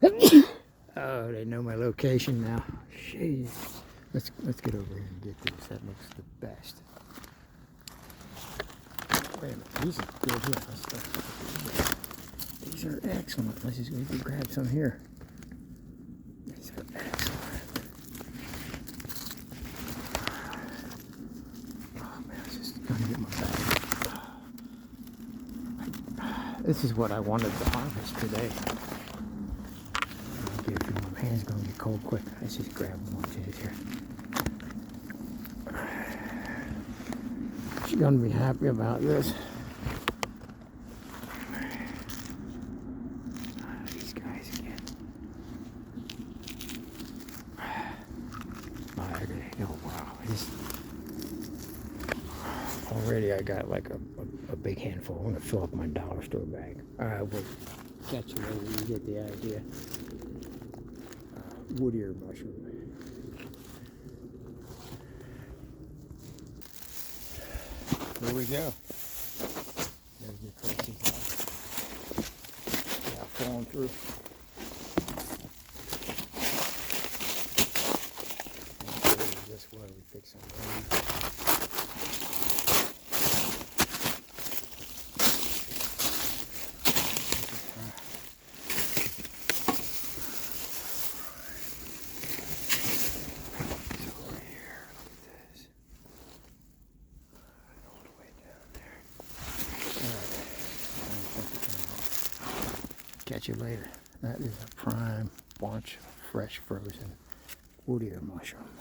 Oh, they know my location now. Jeez. Let's get over here and get this. That looks the best. Wait a minute. These are good here. These are excellent. Let's just maybe grab some here. These are excellent. Oh man, I was just gonna get my bag. This is what I wanted to harvest today. My hand's gonna get cold quick. Let's just grab one of these here. She's gonna be happy about this. These guys again. Oh wow! Already I got like a big handful. I'm gonna fill up my dollar store bag. Alright, we'll catch you later. You get the idea. Wood ear mushroom. Here we go. There's your crazy guy. Yeah, falling through. This way we pick some rain. Catch you later. That is a prime bunch of fresh frozen wood ear mushroom.